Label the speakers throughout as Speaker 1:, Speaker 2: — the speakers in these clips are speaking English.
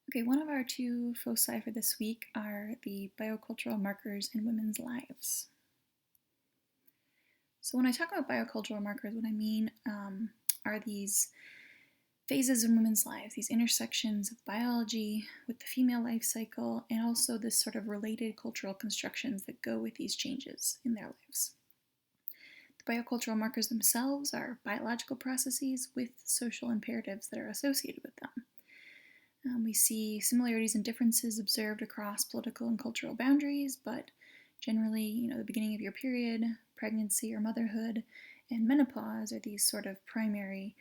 Speaker 1: Okay, one of our two foci for this week are the biocultural markers in women's lives. So when I talk about biocultural markers, what I mean are these phases in women's lives, these intersections of biology with the female life cycle, and also this sort of related cultural constructions that go with these changes in their lives. The biocultural markers themselves are biological processes with social imperatives that are associated with them. We see similarities and differences observed across political and cultural boundaries, but generally, the beginning of your period, pregnancy or motherhood, and menopause are these sort of primary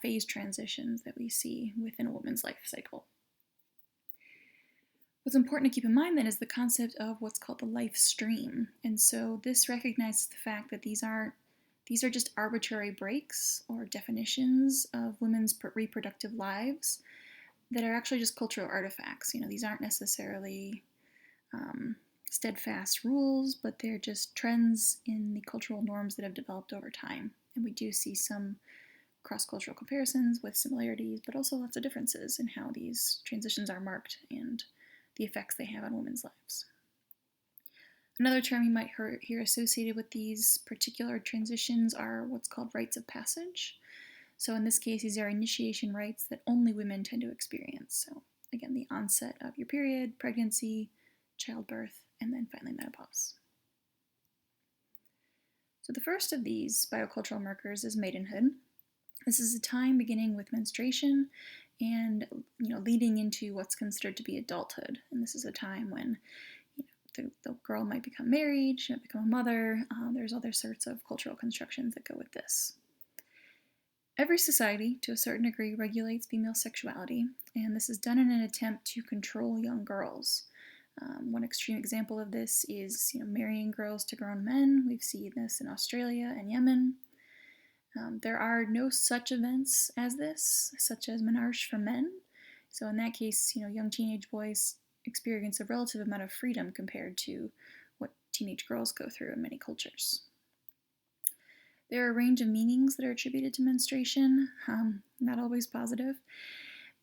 Speaker 1: phase transitions that we see within a woman's life cycle. What's important to keep in mind then is the concept of what's called the life stream. And so this recognizes the fact that these are just arbitrary breaks or definitions of women's reproductive lives that are actually just cultural artifacts. These aren't necessarily steadfast rules, but they're just trends in the cultural norms that have developed over time. And we do see some cross-cultural comparisons with similarities, but also lots of differences in how these transitions are marked and the effects they have on women's lives. Another term you might hear associated with these particular transitions are what's called rites of passage. So in this case, these are initiation rites that only women tend to experience. So again, the onset of your period, pregnancy, childbirth, and then finally menopause. So the first of these biocultural markers is maidenhood. This is a time beginning with menstruation and leading into what's considered to be adulthood. And this is a time when the girl might become married, she might become a mother. There's other sorts of cultural constructions that go with this. Every society, to a certain degree, regulates female sexuality, and this is done in an attempt to control young girls. One extreme example of this is marrying girls to grown men. We've seen this in Australia and Yemen. There are no such events as this, such as menarche for men. So in that case, young teenage boys experience a relative amount of freedom compared to what teenage girls go through in many cultures. There are a range of meanings that are attributed to menstruation, not always positive,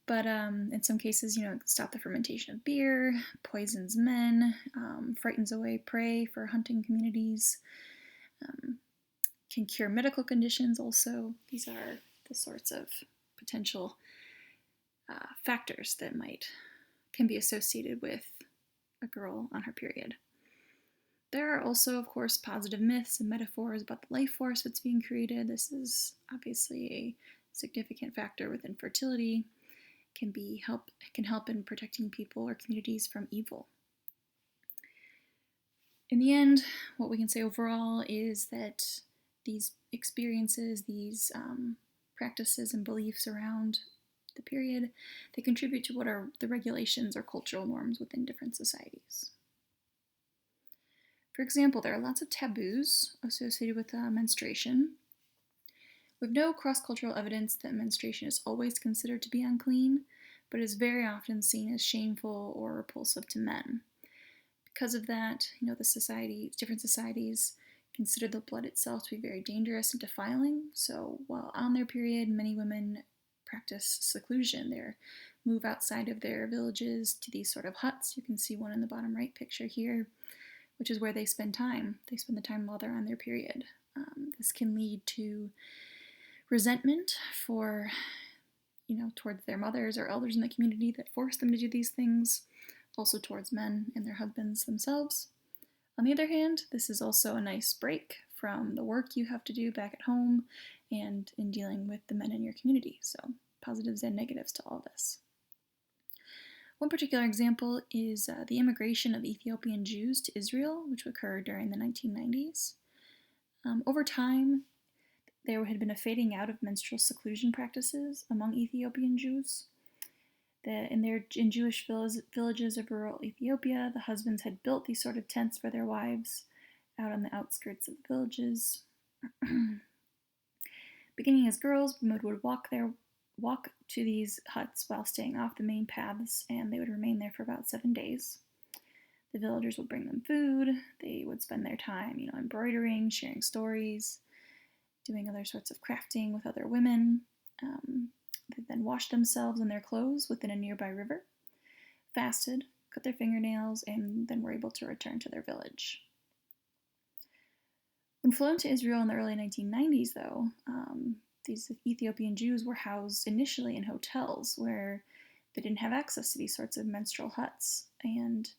Speaker 1: but in some cases, stop the fermentation of beer, poisons men, frightens away prey for hunting communities, can cure medical conditions also. These are the sorts of potential factors that can be associated with a girl on her period. There are also, of course, positive myths and metaphors about the life force that's being created. This is obviously a significant factor with infertility. It can help in protecting people or communities from evil. In the end, what we can say overall is that these experiences, these practices and beliefs around the period, they contribute to what are the regulations or cultural norms within different societies. For example, there are lots of taboos associated with menstruation. We have no cross-cultural evidence that menstruation is always considered to be unclean, but is very often seen as shameful or repulsive to men. Because of that, different societies consider the blood itself to be very dangerous and defiling. So while on their period, many women practice seclusion. They move outside of their villages to these sort of huts. You can see one in the bottom right picture here, which is where they spend time. They spend the time while they're on their period. This can lead to resentment towards their mothers or elders in the community that force them to do these things, also towards men and their husbands themselves. On the other hand, this is also a nice break from the work you have to do back at home and in dealing with the men in your community. So positives and negatives to all this. One particular example is the immigration of Ethiopian Jews to Israel, which occurred during the 1990s. Over time, there had been a fading out of menstrual seclusion practices among Ethiopian Jews. In Jewish villages of rural Ethiopia, the husbands had built these sort of tents for their wives out on the outskirts of the villages. Beginning as girls, women would walk to these huts while staying off the main paths, and they would remain there for about 7 days. The villagers would bring them food. They would spend their time, embroidering, sharing stories, doing other sorts of crafting with other women. They then washed themselves and their clothes within a nearby river, fasted, cut their fingernails, and then were able to return to their village. When flown to Israel in the early 1990s, though, these Ethiopian Jews were housed initially in hotels where they didn't have access to these sorts of menstrual huts. And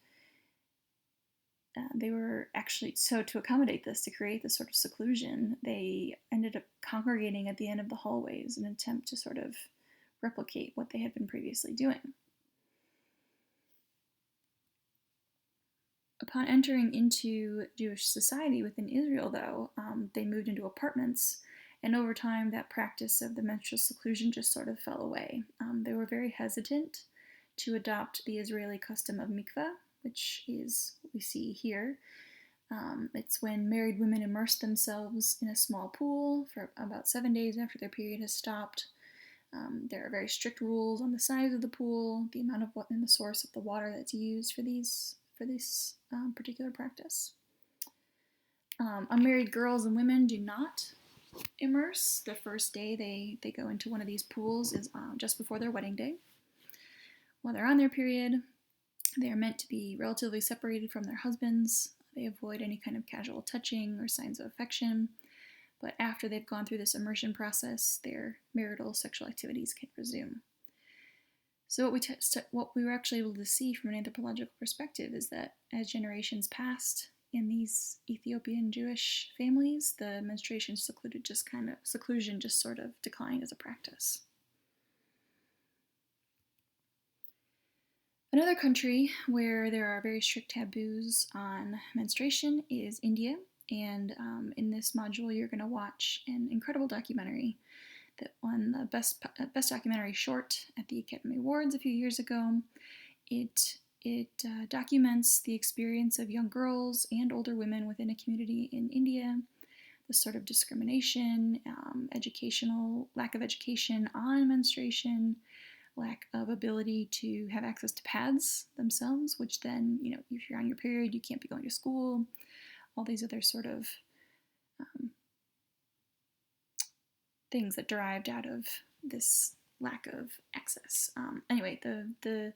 Speaker 1: they were actually, so to accommodate this, to create this sort of seclusion, they ended up congregating at the end of the hallways in an attempt to sort of replicate what they had been previously doing. Upon entering into Jewish society within Israel, though, they moved into apartments, and over time that practice of the menstrual seclusion just sort of fell away. They were very hesitant to adopt the Israeli custom of mikveh, which is what we see here. It's when married women immerse themselves in a small pool for about 7 days after their period has stopped. There are very strict rules on the size of the pool, the amount of what, and the source of the water that's used for this particular practice. Unmarried girls and women do not immerse. The first day they go into one of these pools is just before their wedding day. While they're on their period, they are meant to be relatively separated from their husbands. They avoid any kind of casual touching or signs of affection. But after they've gone through this immersion process, their marital sexual activities can resume. So what we were actually able to see from an anthropological perspective is that as generations passed in these Ethiopian Jewish families, the menstruation seclusion just sort of declined as a practice. Another country where there are very strict taboos on menstruation is India, and in this module you're going to watch an incredible documentary that won the best documentary short at the Academy Awards a few years ago. It documents the experience of young girls and older women within a community in India, the sort of discrimination, lack of education on menstruation, lack of ability to have access to pads themselves, which then, if you're on your period, you can't be going to school, all these other sort of things that derived out of this lack of access. Anyway, the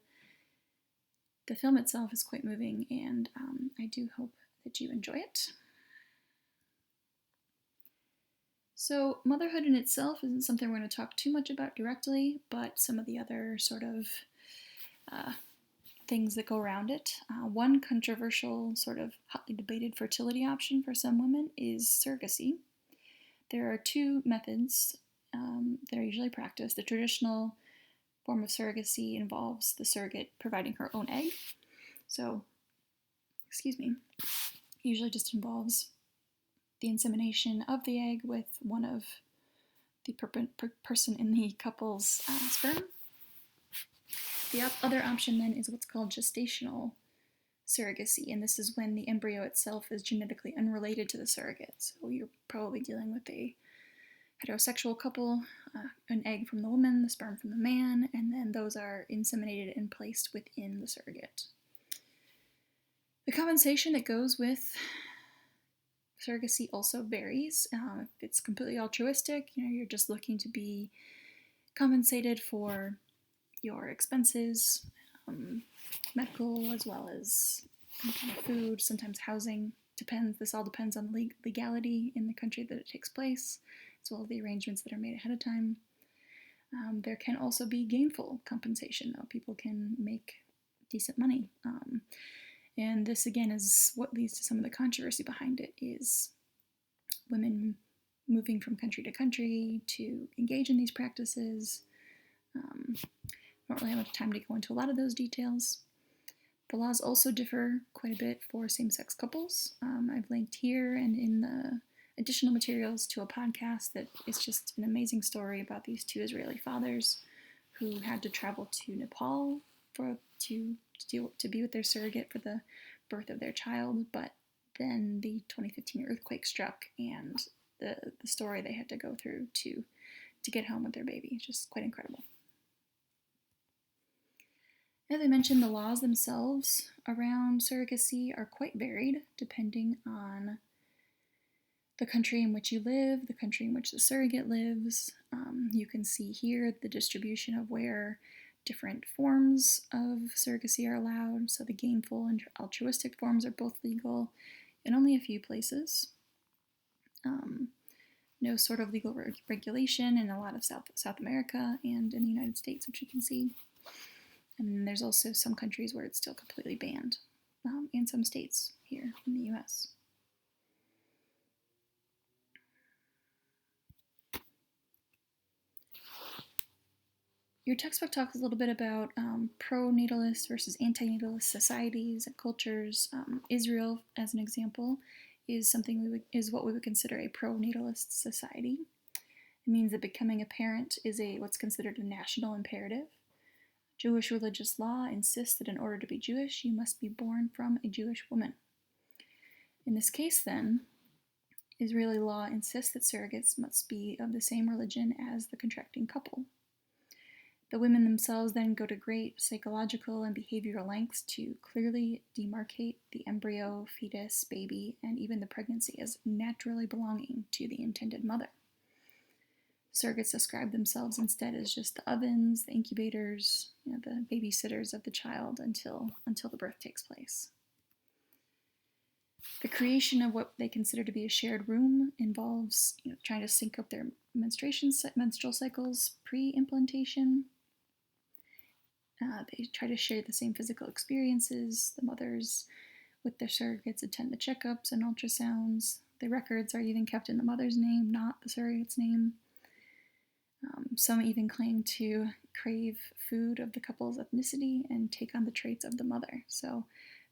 Speaker 1: film itself is quite moving, and I do hope that you enjoy it. So motherhood in itself isn't something we're going to talk too much about directly, but some of the other sort of things that go around it. One controversial, sort of hotly debated fertility option for some women is surrogacy. There are two methods that are usually practiced. The traditional form of surrogacy involves the surrogate providing her own egg. So, usually just involves the insemination of the egg with one of the person in the couple's sperm. The other option then is what's called gestational surrogacy, and this is when the embryo itself is genetically unrelated to the surrogate. So you're probably dealing with a heterosexual couple, an egg from the woman, the sperm from the man, and then those are inseminated and placed within the surrogate. The compensation that goes with surrogacy also varies. If it's completely altruistic, you're just looking to be compensated for your expenses, medical as well as any kind of food, sometimes housing. This all depends on the legality in the country that it takes place, as well as the arrangements that are made ahead of time. There can also be gainful compensation, though. People can make decent money. And this, again, is what leads to some of the controversy behind it, is women moving from country to country to engage in these practices. I don't really have much time to go into a lot of those details. The laws also differ quite a bit for same-sex couples. I've linked here and in the additional materials to a podcast that is just an amazing story about these two Israeli fathers who had to travel to Nepal to be with their surrogate for the birth of their child, but then the 2015 earthquake struck, and the story they had to go through to get home with their baby, just quite incredible. As I mentioned, the laws themselves around surrogacy are quite varied depending on the country in which you live, the country in which the surrogate lives. You can see here the distribution of where different forms of surrogacy are allowed. So the gainful and altruistic forms are both legal in only a few places. No sort of legal regulation in a lot of South America and in the United States, which you can see. And then there's also some countries where it's still completely banned, and some states here in the US. Your textbook talks a little bit about pro-natalist versus anti-natalist societies and cultures. Israel, as an example, is what we would consider a pro-natalist society. It means that becoming a parent is what's considered a national imperative. Jewish religious law insists that in order to be Jewish, you must be born from a Jewish woman. In this case, then, Israeli law insists that surrogates must be of the same religion as the contracting couple. The women themselves then go to great psychological and behavioral lengths to clearly demarcate the embryo, fetus, baby, and even the pregnancy as naturally belonging to the intended mother. Surrogates describe themselves instead as just the ovens, the incubators, the babysitters of the child until the birth takes place. The creation of what they consider to be a shared room involves trying to sync up their menstrual cycles pre-implantation. They try to share the same physical experiences. The mothers with their surrogates attend the checkups and ultrasounds. The records are even kept in the mother's name, not the surrogate's name. Some even claim to crave food of the couple's ethnicity and take on the traits of the mother. So,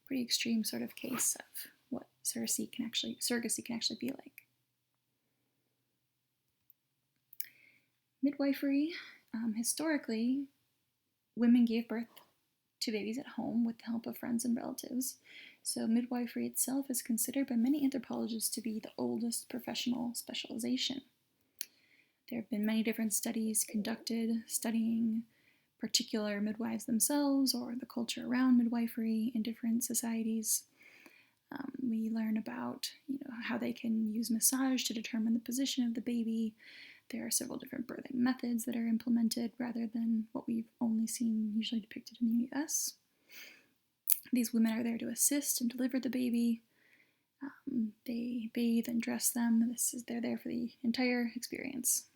Speaker 1: pretty extreme sort of case of what surrogacy can actually be like. Midwifery. Historically, women gave birth to babies at home with the help of friends and relatives. So midwifery itself is considered by many anthropologists to be the oldest professional specialization. There have been many different studies conducted studying particular midwives themselves or the culture around midwifery in different societies. We learn about how they can use massage to determine the position of the baby. There are several different birthing methods that are implemented rather than what we've only seen usually depicted in the US. These women are there to assist and deliver the baby. They bathe and dress them. They're there for the entire experience.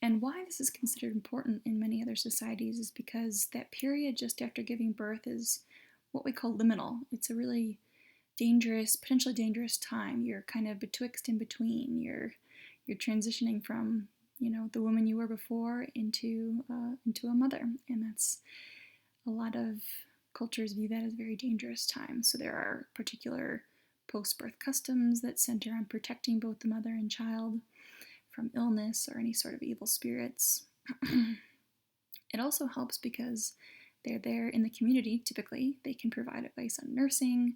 Speaker 1: And why this is considered important in many other societies is because that period just after giving birth is what we call liminal. It's a really dangerous, potentially dangerous time. You're kind of betwixt in between. You're transitioning from, the woman you were before into a mother, and that's a lot of cultures view that as a very dangerous time. So there are particular post-birth customs that center on protecting both the mother and child from illness or any sort of evil spirits. It also helps because they're there in the community. Typically, they can provide advice on nursing.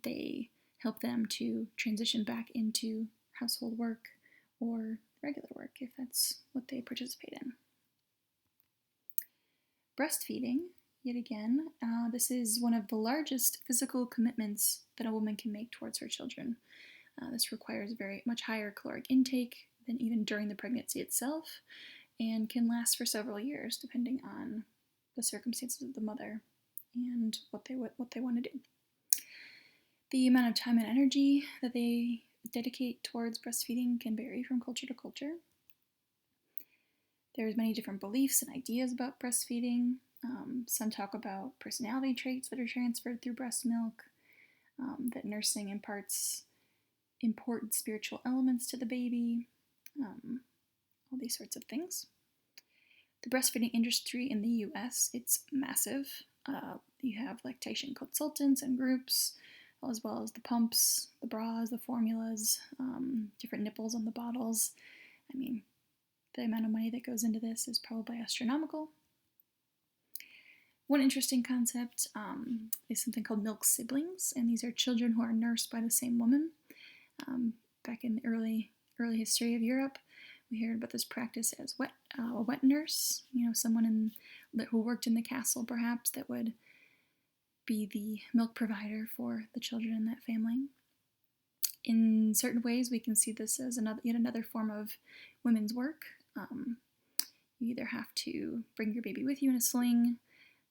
Speaker 1: They help them to transition back into household work or regular work if that's what they participate in. Breastfeeding, yet again, this is one of the largest physical commitments that a woman can make towards her children. This requires very much higher caloric intake than even during the pregnancy itself and can last for several years depending on the circumstances of the mother and what they want to do. The amount of time and energy that they dedicate towards breastfeeding can vary from culture to culture. There's many different beliefs and ideas about breastfeeding. Some talk about personality traits that are transferred through breast milk, that nursing imparts important spiritual elements to the baby, all these sorts of things. The breastfeeding industry in the US, it's massive. You have lactation consultants and groups, as well as the pumps, the bras, the formulas, different nipples on the bottles. I mean, the amount of money that goes into this is probably astronomical. One interesting concept is something called milk siblings, and these are children who are nursed by the same woman. Back in the early history of Europe, we heard about this practice as a wet nurse, someone who worked in the castle perhaps that would be the milk provider for the children in that family. In certain ways, we can see this as yet another form of women's work. You either have to bring your baby with you in a sling.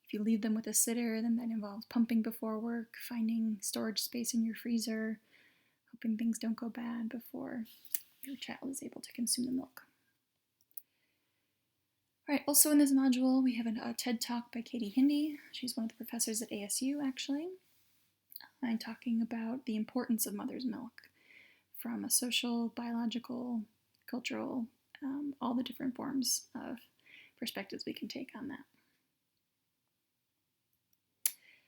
Speaker 1: If you leave them with a sitter, then that involves pumping before work, finding storage space in your freezer, hoping things don't go bad before your child is able to consume the milk. All right, also in this module, we have a TED Talk by Katie Hindi. She's one of the professors at ASU, actually, and talking about the importance of mother's milk from a social, biological, cultural, all the different forms of perspectives we can take on that.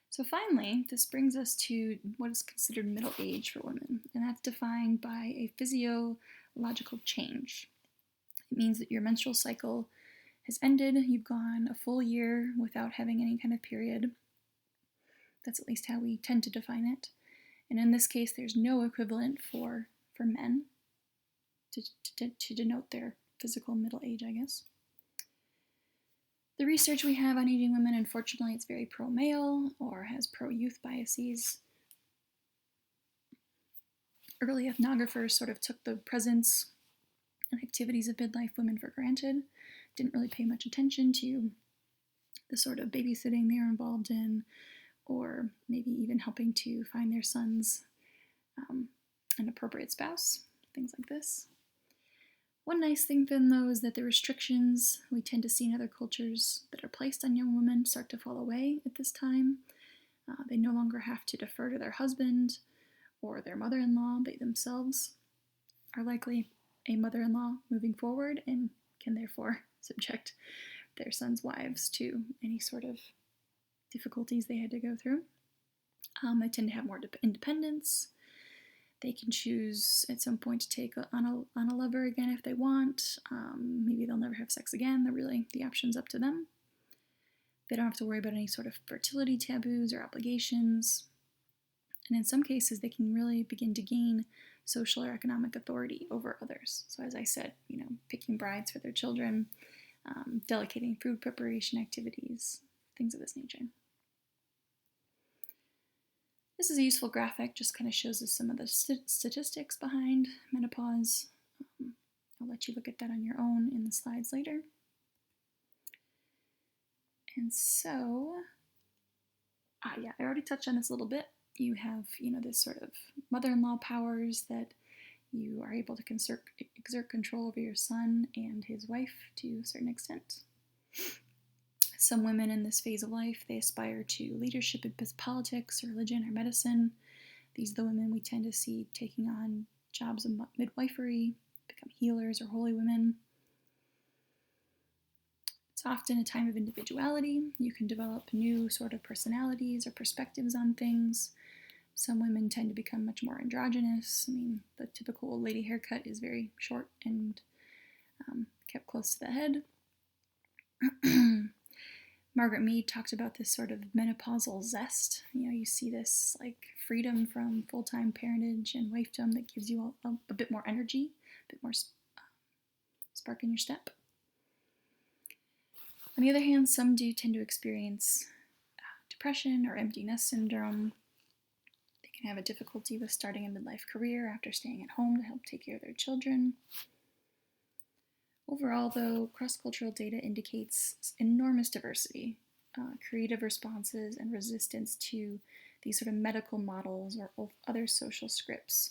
Speaker 1: So finally, this brings us to what is considered middle age for women, and that's defined by a physiological change. It means that your menstrual cycle has ended, you've gone a full year without having any kind of period. That's at least how we tend to define it. And in this case, there's no equivalent for men to denote their physical middle age, I guess. The research we have on aging women, unfortunately, it's very pro-male or has pro-youth biases. Early ethnographers sort of took the presence and activities of midlife women for granted, didn't really pay much attention to the sort of babysitting they're involved in, or maybe even helping to find their sons an appropriate spouse, things like this. One nice thing then, though, is that the restrictions we tend to see in other cultures that are placed on young women start to fall away at this time. They no longer have to defer to their husband or their mother-in-law. They themselves are likely a mother-in-law moving forward and can therefore subject their sons' wives to any sort of difficulties they had to go through. They tend to have more independence. They can choose at some point to take on a lover again if they want. Maybe they'll never have sex again. The option's up to them. They don't have to worry about any sort of fertility taboos or obligations. And in some cases, they can really begin to gain social or economic authority over others. So as I said, picking brides for their children, delegating food preparation activities, things of this nature. This is a useful graphic, just kind of shows us some of the statistics behind menopause. I'll let you look at that on your own in the slides later. And so, I already touched on this a little bit. You have, this sort of mother-in-law powers that you are able to exert control over your son and his wife to a certain extent. Some women in this phase of life, they aspire to leadership in politics, or religion, or medicine. These are the women we tend to see taking on jobs of midwifery, become healers or holy women. It's often a time of individuality. You can develop new sort of personalities or perspectives on things. Some women tend to become much more androgynous. The typical old lady haircut is very short and kept close to the head. Margaret Mead talked about this sort of menopausal zest. You see this like freedom from full-time parentage and wifedom that gives you a bit more energy, a bit more spark in your step. On the other hand, some do tend to experience depression or empty nest syndrome. They can have a difficulty with starting a midlife career after staying at home to help take care of their children. Overall, though, cross-cultural data indicates enormous diversity, creative responses, and resistance to these sort of medical models or other social scripts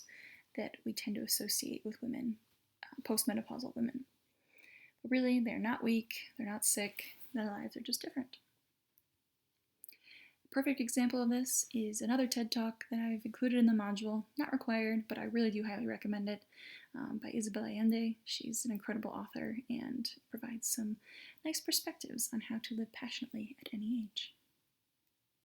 Speaker 1: that we tend to associate with women, postmenopausal women. But really, they're not weak, they're not sick, their lives are just different. A perfect example of this is another TED Talk that I've included in the module, not required, but I really do highly recommend it, by Isabel Allende. She's an incredible author and provides some nice perspectives on how to live passionately at any age.